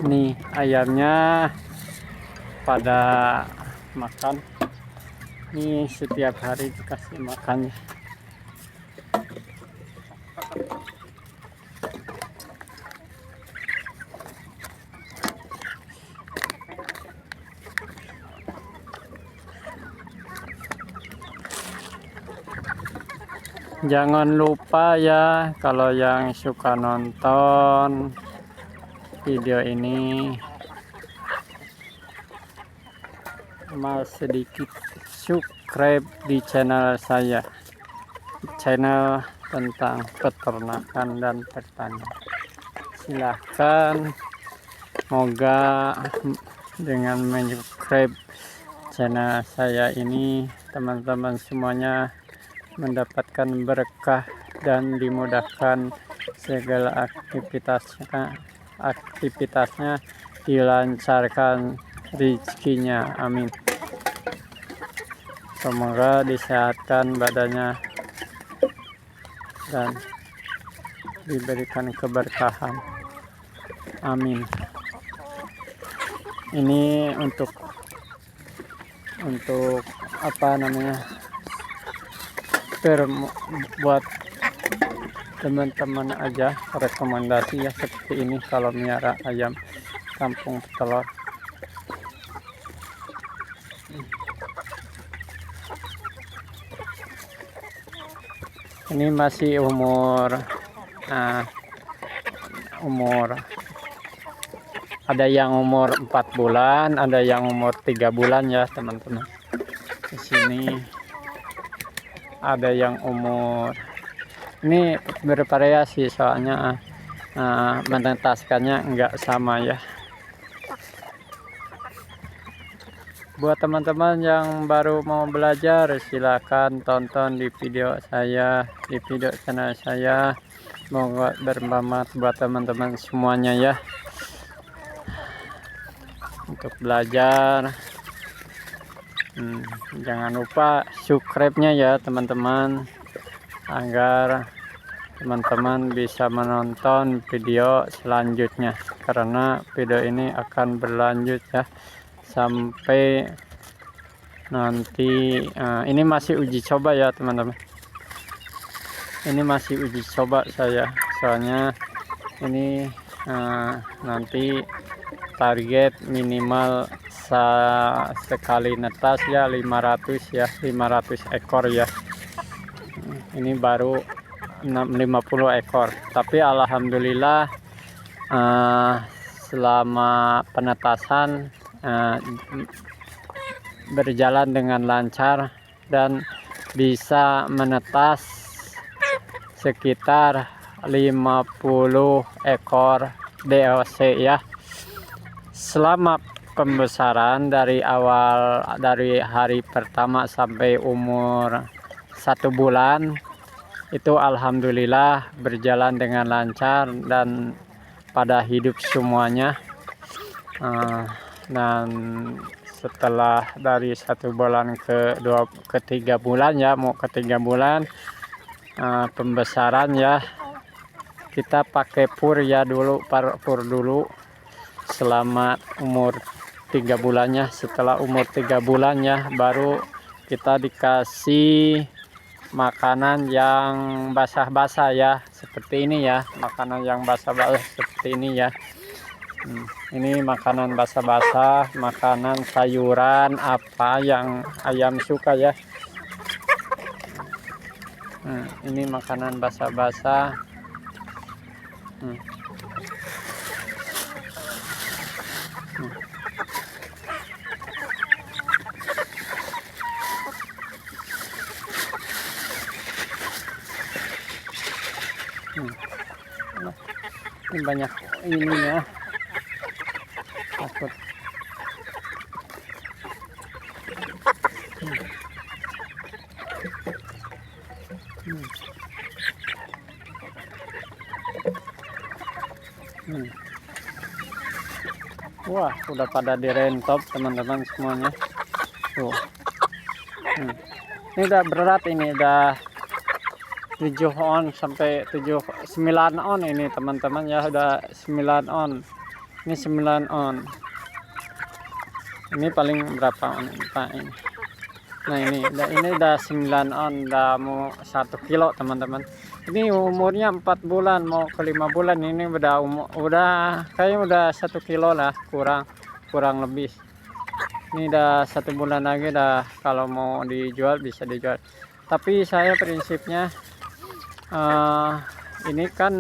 Nih ayamnya pada makan. Nih setiap hari dikasih makan. Jangan lupa ya, kalau yang suka nonton video ini, sedikit subscribe di channel saya, channel tentang peternakan dan pertanian. Silahkan, semoga dengan subscribe channel saya ini teman-teman semuanya mendapatkan berkah dan dimudahkan segala aktivitasnya dilancarkan rezekinya, amin. Semoga disehatkan badannya dan diberikan keberkahan, amin. Ini untuk apa namanya, buat teman-teman aja, rekomendasi ya, seperti ini kalau miara ayam kampung telur. Ini masih umur ada yang umur 4 bulan, ada yang umur 3 bulan ya teman-teman. Di sini ada yang umur, ini bervariasi soalnya menetaskannya enggak sama ya. Buat teman-teman yang baru mau belajar, silakan tonton di video saya, di video channel saya. Semoga bermanfaat buat teman-teman semuanya ya, untuk belajar. Jangan lupa subscribe-nya ya teman-teman, agar teman-teman bisa menonton video selanjutnya, karena video ini akan berlanjut ya sampai nanti. Ini masih uji coba ya teman-teman, ini masih uji coba saya, soalnya ini nanti target minimal sekali netas ya 500 ekor ya. Ini baru 50 ekor, tapi alhamdulillah selama penetasan berjalan dengan lancar dan bisa menetas sekitar 50 ekor DOC ya. Selama pembesaran dari hari pertama sampai umur 1 bulan itu alhamdulillah berjalan dengan lancar dan pada hidup semuanya. Dan setelah dari 1 bulan ke 3 bulan ya, mau ke 3 bulan pembesaran ya, kita pakai pur ya dulu, pur dulu selama umur 3 bulannya. Setelah umur 3 bulannya baru kita dikasih makanan yang basah-basah ya, seperti ini ya, makanan yang basah-basah seperti ini ya. Ini makanan basah-basah, makanan sayuran apa yang ayam suka ya. Ini makanan basah-basah. Ini banyak ininya, takut. Wah, udah pada direntop teman-teman semuanya tuh. Ini udah berat, ini udah 7 on sampai 9 on ini teman-teman ya, udah 9 on. Ini 9 on. Ini paling berapa on Pak ini? Nah ini udah 9 on, udah mau 1 kilo teman-teman. Ini umurnya 4 bulan mau ke 5 bulan. Ini udah kayaknya udah 1 kilo lah, kurang lebih. Ini udah 1 bulan lagi dah, kalau mau dijual bisa dijual. Tapi saya prinsipnya ini kan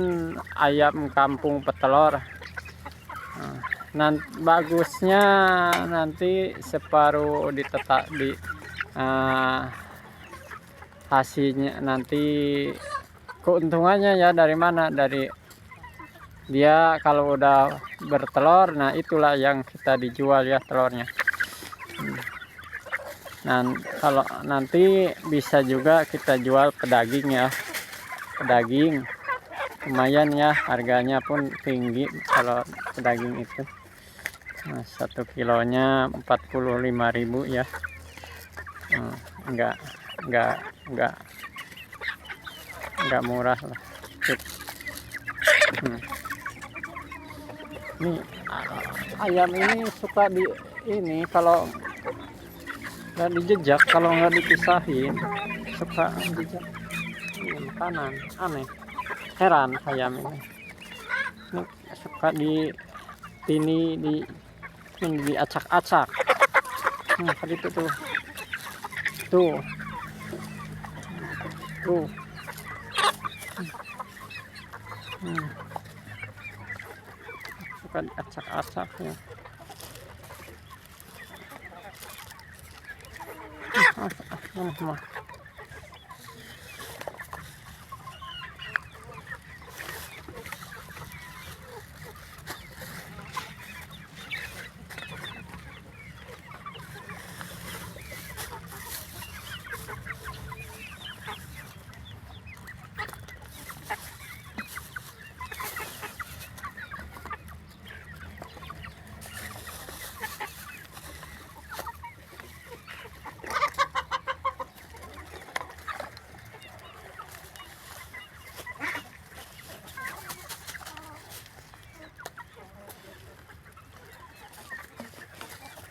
ayam kampung petelur. Bagusnya nanti separuh ditetak di hasilnya, nanti keuntungannya ya dari mana, dari dia kalau udah bertelur. Nah itulah yang kita dijual ya, telurnya. Nah kalau nanti bisa juga kita jual pedaging ya, pedaging lumayan ya, harganya pun tinggi kalau pedaging itu. Nah, 1 kilonya 45.000 ya. Enggak murah lah. Ini ayam ini suka di ini, kalau nggak dijejak, kalau nggak dipisahin suka dijejak makanan. Aneh, heran ayam ini suka di ini diacak-acak. Tadi itu tuh suka diacak-acak ya.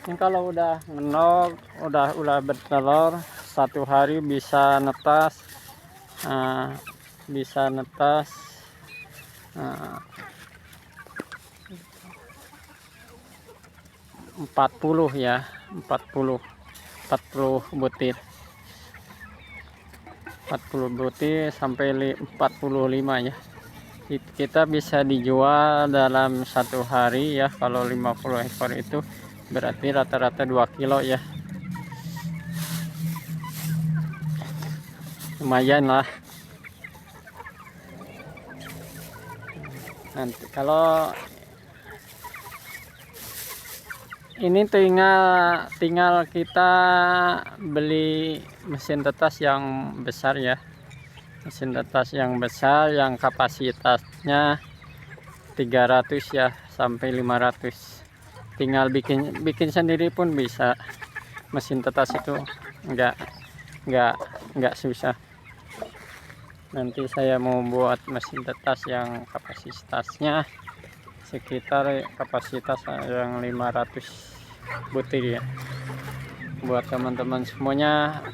Ini kalau udah ngenog, udah bertelur, 1 hari bisa netas, 40 ya, 40 butir. 40 butir sampai 45 ya. Kita bisa dijual dalam 1 hari ya. Kalau 50 ekor itu berarti rata-rata 2 kilo ya. Lumayan lah. Nanti kalau ini tinggal kita beli mesin tetas yang besar ya. Mesin tetas yang besar yang kapasitasnya 300 ya sampai 500. Tinggal bikin sendiri pun bisa. Mesin tetas itu enggak susah. Nanti saya mau buat mesin tetas yang kapasitasnya sekitar kapasitas yang 500 butir ya. Buat teman-teman semuanya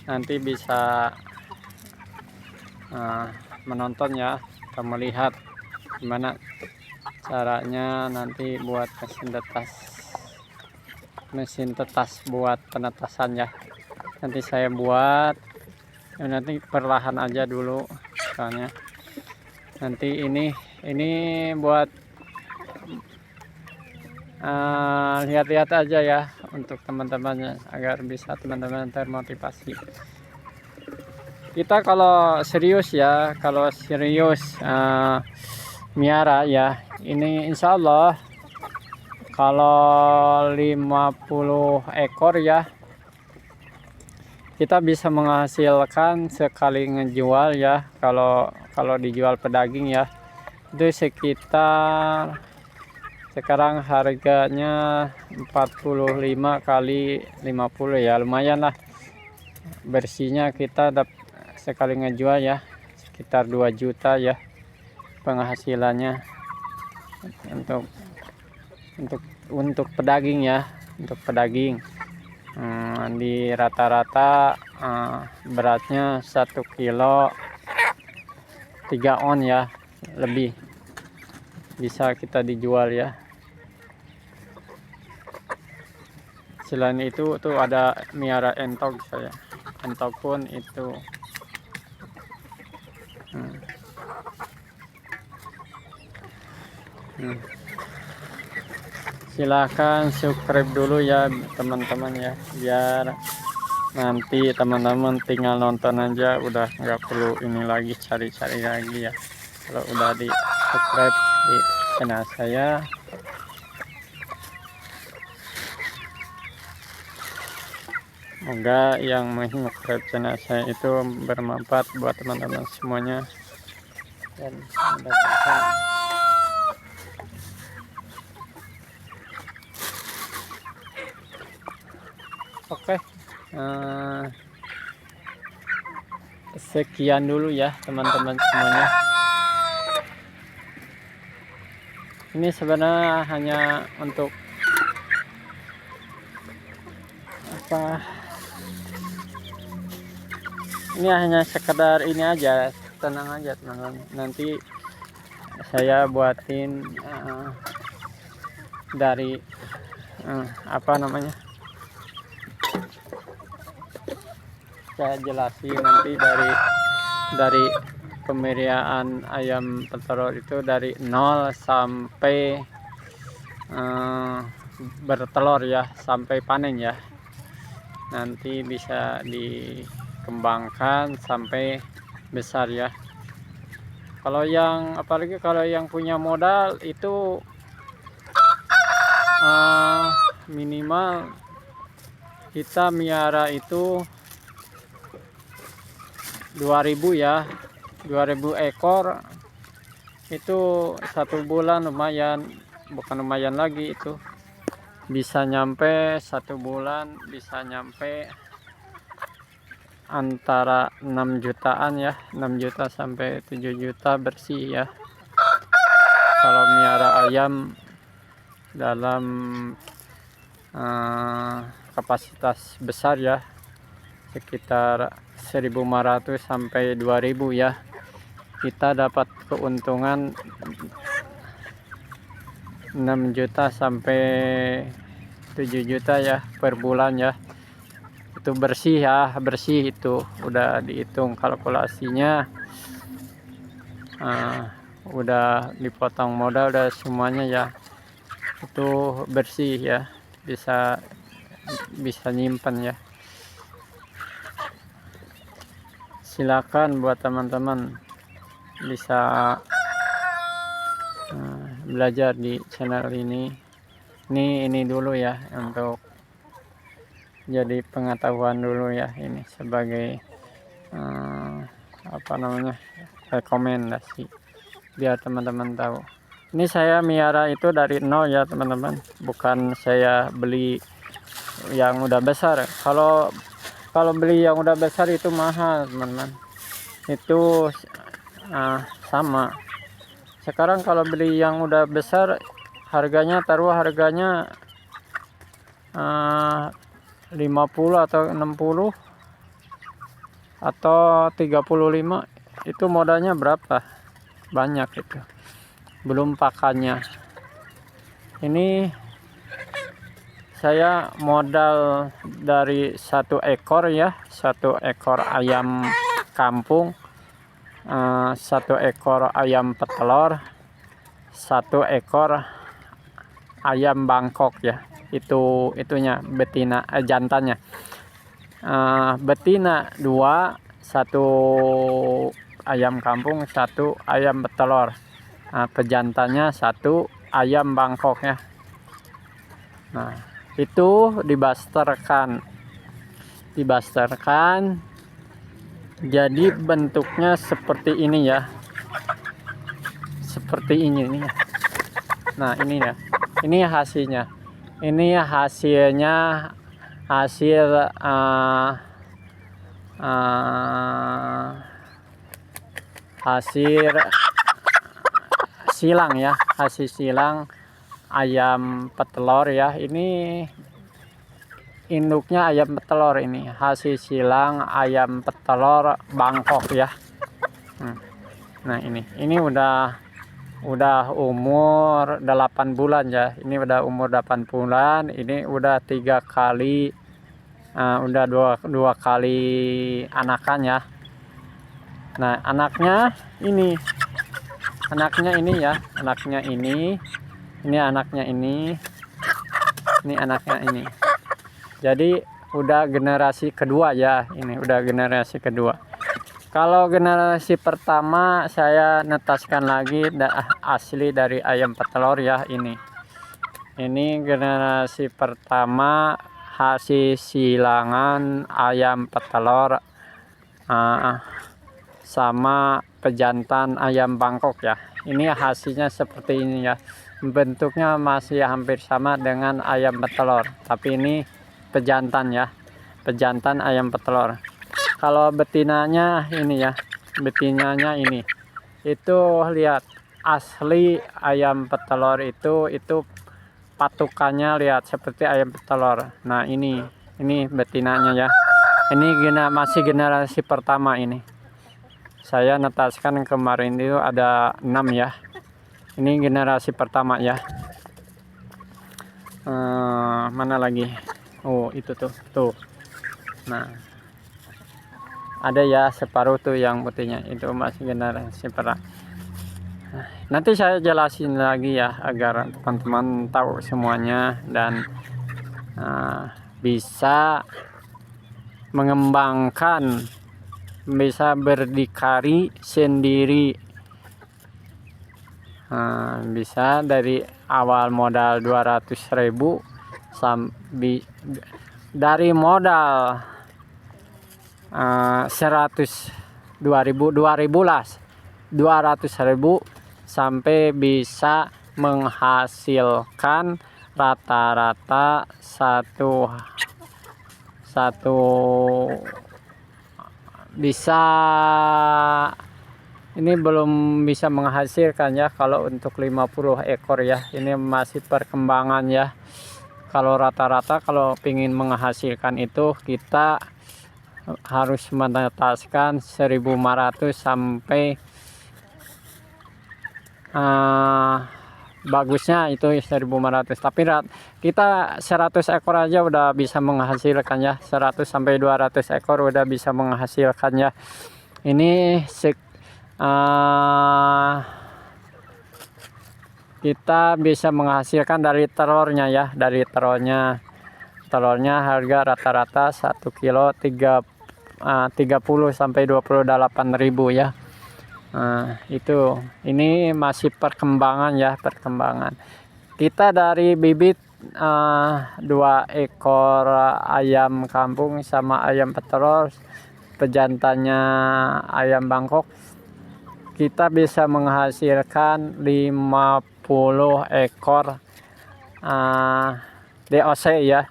nanti bisa menonton ya, atau melihat gimana caranya nanti buat mesin tetas buat penetasan ya. Nanti saya buat nanti perlahan aja dulu, soalnya nanti ini buat lihat-lihat aja ya untuk teman-temannya, agar bisa teman-teman termotivasi. Kita kalau serius miara ya, ini insya Allah kalau 50 ekor ya kita bisa menghasilkan sekali ngejual ya. Kalau dijual pedaging ya itu sekitar, sekarang harganya 45 kali 50 ya, lumayan lah. Bersihnya kita dapat sekali ngejual ya sekitar 2 juta ya penghasilannya. untuk untuk pedaging ya, untuk pedaging. Di rata-rata beratnya 1 kilo 3 on ya, lebih bisa kita dijual ya. Selain itu tuh ada miara entok saya, entok pun itu silahkan subscribe dulu ya teman-teman ya, biar nanti teman-teman tinggal nonton aja, udah nggak perlu ini lagi cari-cari lagi ya. Kalau udah di subscribe di channel saya, semoga yang mensubscribe channel saya itu bermanfaat buat teman-teman semuanya dan mendapatkan oke. Sekian dulu ya teman-teman semuanya. Ini sebenarnya hanya untuk apa? Ini hanya sekedar ini aja, tenang aja teman-teman. Nanti saya buatin dari apa namanya? Saya jelasin nanti dari pemeliharaan ayam petelur itu dari 0 sampai bertelur ya, sampai panen ya. Nanti bisa dikembangkan sampai besar ya. Kalau yang apalagi kalau yang punya modal itu minimal kita miara itu 2000 ya, 2000 ekor itu 1 bulan lumayan, bukan lumayan lagi, itu bisa nyampe 1 bulan bisa nyampe antara 6 jutaan ya, 6 juta sampai 7 juta bersih ya. Kalau miara ayam dalam kapasitas besar ya, sekitar 1.500 sampai 2.000 ya, kita dapat keuntungan 6 juta sampai 7 juta ya per bulan ya. Itu bersih ya, bersih itu udah dihitung kalkulasinya, udah dipotong modal udah semuanya ya, itu bersih ya, bisa nyimpen ya. Silakan buat teman-teman bisa belajar di channel ini. Ini dulu ya, untuk jadi pengetahuan dulu ya, ini sebagai apa namanya, rekomendasi biar teman-teman tahu. Ini saya miara itu dari nol ya teman-teman, bukan saya beli yang udah besar. Kalau beli yang udah besar itu mahal teman-teman, itu sama. Sekarang kalau beli yang udah besar harganya, taruh harganya 50 atau 60 atau 35, itu modalnya berapa banyak, itu belum pakannya. Ini saya modal dari 1 ekor ya, 1 ekor ayam kampung, 1 ekor ayam petelur, 1 ekor ayam Bangkok ya, itunya betina, jantannya. Betina 2, 1 ayam kampung, 1 ayam petelur. Pejantannya 1 ayam Bangkok ya. Nah, itu dibasterkan jadi bentuknya seperti ini ya, seperti ini ya. Nah, ini ya, ini hasilnya, hasil silang ya, hasil silang ayam petelur ya. Ini induknya ayam petelur, ini hasil silang ayam petelur Bangkok ya. Nah ini udah umur 8 bulan ya. Ini udah umur 8 bulan. Ini udah 3 kali, udah dua kali anakan ya. Nah anaknya ini ya, anaknya ini anaknya ini anaknya ini. Jadi udah generasi kedua ya, ini udah generasi kedua. Kalau generasi pertama saya netaskan lagi asli dari ayam petelur ya. Ini generasi pertama hasil silangan ayam petelur sama pejantan ayam Bangkok ya. Ini hasilnya seperti ini ya. Bentuknya masih hampir sama dengan ayam petelur, tapi ini pejantan ya, pejantan ayam petelur. Kalau betinanya ini ya, betinanya ini, itu lihat asli ayam petelur itu patukannya lihat seperti ayam petelur. Nah ini betinanya ya. Ini masih generasi pertama ini. Saya netaskan kemarin itu ada 6 ya. Ini generasi pertama ya. Mana lagi? Oh itu tuh. Nah ada ya separuh tuh yang putihnya, itu masih generasi pertama. Nanti saya jelasin lagi ya agar teman-teman tahu semuanya dan bisa mengembangkan, bisa berdikari sendiri. Bisa dari awal modal 200.000 sampai dari modal 200.000 lah, 200.000 sampai bisa menghasilkan rata-rata satu bisa, ini belum bisa menghasilkan ya kalau untuk 50 ekor ya. Ini masih perkembangan ya. Kalau rata-rata kalau ingin menghasilkan itu kita harus menetaskan 1.500 sampai bagusnya itu 1.500, tapi kita 100 ekor aja udah bisa menghasilkan ya. 100 sampai 200 ekor udah bisa menghasilkan ya. Ini kita bisa menghasilkan dari telurnya ya, dari telurnya harga rata-rata 1 kilo 30 sampai 28.000 ya. Itu ini masih perkembangan ya, perkembangan. Kita dari bibit 2 ekor ayam kampung sama ayam petelur, pejantannya ayam Bangkok, kita bisa menghasilkan 50 ekor DOC ya.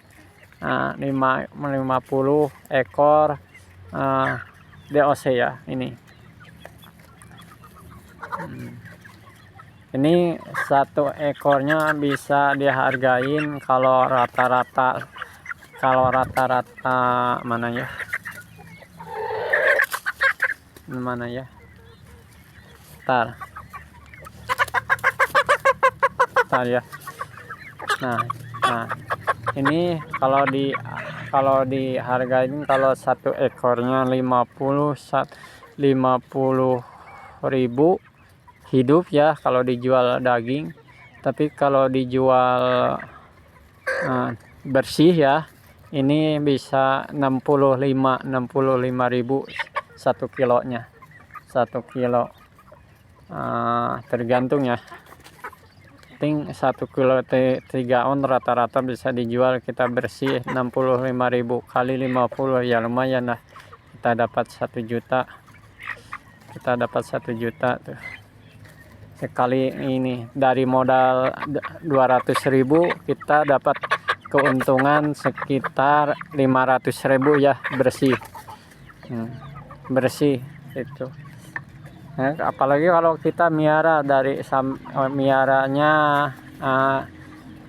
50 ekor DOC ya. Ini satu ekornya bisa dihargain kalau rata-rata mana ya, Tar ya. Nah ini kalau dihargain, kalau satu ekornya 50.000 hidup ya kalau dijual daging. Tapi kalau dijual bersih ya, ini bisa 65.000 1 kilonya, 1 kilo. Tergantung ya, 1 kilo 3 on rata-rata bisa dijual kita bersih 65.000 kali 50 ya, lumayan lah, kita dapat 1 juta. Kita dapat 1 juta tuh sekali. Ini dari modal 200.000 kita dapat keuntungan sekitar 500.000 ya, bersih. Bersih itu. Ya, apalagi kalau kita miara miaranya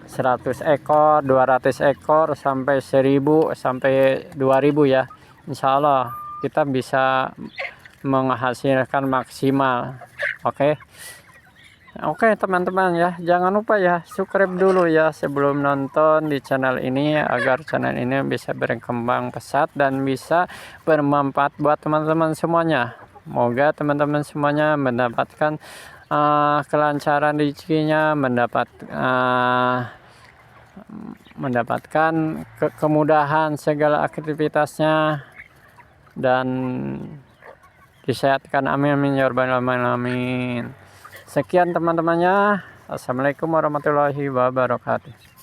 100 ekor, 200 ekor sampai 1000 sampai 2000 ya. Insya Allah kita bisa menghasilkan maksimal. Oke. Oke teman-teman ya, jangan lupa ya subscribe dulu ya sebelum nonton di channel ini agar channel ini bisa berkembang pesat dan bisa bermanfaat buat teman-teman semuanya. Semoga teman-teman semuanya mendapatkan kelancaran rezekinya, mendapatkan kemudahan segala aktivitasnya dan disehatkan, amin amin ya rabbal alamin. Sekian teman-temannya. Assalamualaikum warahmatullahi wabarakatuh.